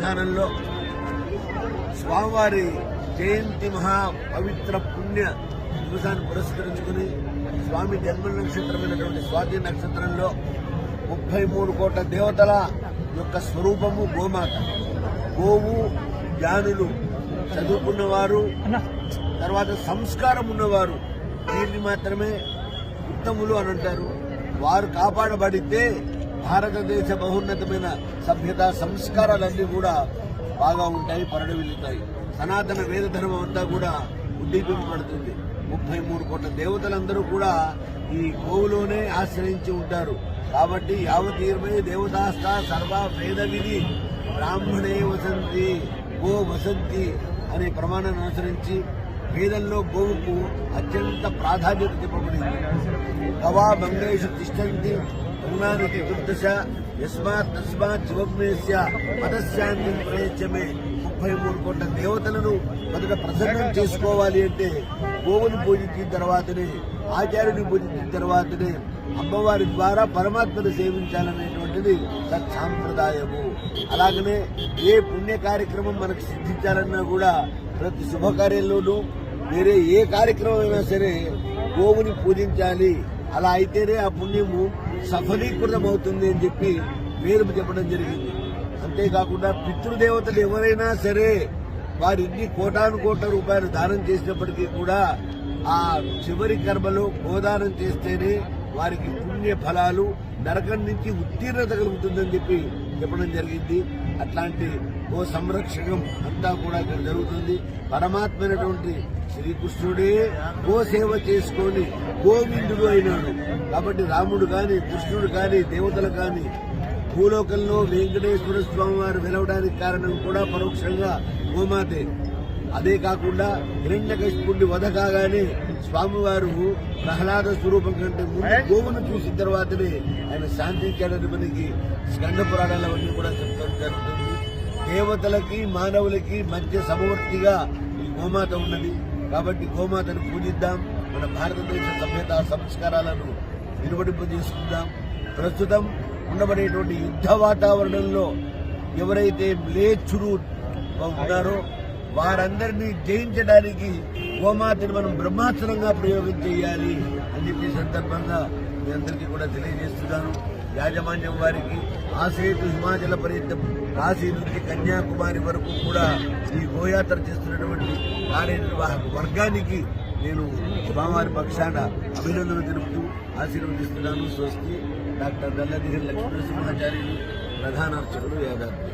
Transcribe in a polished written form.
దేవస్థానంలో స్వామివారి జయంతి మహా పవిత్ర పుణ్య దివసాన్ని పురస్కరించుకుని స్వామి జన్మ నక్షత్రమైనటువంటి స్వాతి నక్షత్రంలో 33 కోట్ల దేవతల యొక్క స్వరూపము గోమాత. గోవు జ్ఞానులు, చదువుకున్నవారు, తర్వాత సంస్కారం ఉన్నవారు వీరిని మాత్రమే ఉత్తములు అని అంటారు. వారు కాపాడబడితే భారతదేశ బహున్నతమైన సభ్యత సంస్కారాలన్నీ కూడా బాగా ఉంటాయి, పరిడవిల్లుతాయి. సనాతన వేద ధర్మం అంతా కూడా ఉద్దీపింపబడుతుంది. 33 కోట్ల దేవతలందరూ కూడా ఈ గోవులోనే ఆశ్రయించి ఉంటారు. కాబట్టి యావతీర్మై దేవతాస్థ సర్వ వేద విధి బ్రాహ్మణే వసంతి గో వసంతి అనే ప్రమాణాన్ని అనుసరించి వేదంలో గోవుకు అత్యంత ప్రాధాన్యత చెప్పబడింది. గవా మంగళేషు తిష్టంతి రుణానికి దుర్దశ యస్మాత్ తస్మాత్ శివజ్ఞేస్య మతశాంతి ప్రయత్నమే. 33 కోట్ల దేవతలను మొదట ప్రసన్నం చేసుకోవాలి అంటే గోవును పూజించిన తర్వాతనే, ఆచార్యుని పూజించిన తర్వాతనే అమ్మవారి ద్వారా పరమాత్మను సేవించాలనేటువంటిది సత్సాంప్రదాయము. అలాగనే ఏ పుణ్య కార్యక్రమం మనకు సిద్ధించాలన్నా కూడా ప్రతి శుభకార్యంలోనూ వేరే ఏ కార్యక్రమం అయినా సరే గోవుని పూజించాలి. అలా అయితేనే ఆ పుణ్యము సఫలీకృతం అవుతుంది అని చెప్పి వేదము చెప్పడం జరిగింది. అంతేకాకుండా పితృదేవతలు ఎవరైనా సరే వారు ఎన్ని కోటాను కోట్ల రూపాయలు దానం చేసినప్పటికీ కూడా ఆ చివరి కర్మలో గోదానం చేస్తేనే వారికి పుణ్య ఫలాలు, నరకం నుంచి ఉత్తీర్ణత కలుగుతుందని చెప్పి చెప్పడం జరిగింది. అట్లాంటి గో సంరక్షకం అంతా కూడా ఇక్కడ జరుగుతుంది. పరమాత్మైనటువంటి శ్రీకృష్ణుడే గో సేవ చేసుకొని గోవిందుడు అయినాడు. కాబట్టి రాముడు కాని, కృష్ణుడు కాని, దేవతలు కాని భూలోకంలో వెంకటేశ్వర స్వామి వారు వెలవడానికి కారణం కూడా పరోక్షంగా గోమాతే. అదే కాకుండా హిరణ్యకశిపుడి వధ కాగానే స్వామివారు ప్రహ్లాద స్వరూపం కంటే ముందు గోవును చూసిన తర్వాతనే ఆయన శాంతించాడని మనకి స్కంద పురాణాలవన్నీ కూడా చెప్తాం జరుగుతుంది. దేవతలకి మానవులకి మధ్య సమవర్తిగా ఈ గోమాత ఉన్నది. కాబట్టి గోమాతను పూజిద్దాం, మన భారతదేశ సభ్యత సంస్కారాలను నిర్వహింపజేసుకుందాం. ప్రస్తుతం ఉండబడేటువంటి యుద్ధ వాతావరణంలో ఎవరైతే మ్లేచ్చులు ఉన్నారో వారందరినీ జయించడానికి గోమాతని మనం బ్రహ్మాస్త్రంగా ప్రయోగం చేయాలి అని చెప్పే సందర్భంగా మీ అందరికీ కూడా తెలియజేస్తున్నాను. యాజమాన్యం వారికి ఆసేతు హిమాచల పర్యంతం కాశీ నుంచి కన్యాకుమారి వరకు కూడా ఈ గోయాత్ర చేస్తున్నటువంటి కార్యనిర్వాహక వర్గానికి నేను స్వామివారి పక్షాన అభినందనలు తెలుపుతూ ఆశీర్వదిస్తున్నాను. స్వస్తి. డాక్టర్ నల్లదిహి లక్ష్మీనరసింహాచార్యులు, ప్రధాన అర్చకులు, యాదాద్రి.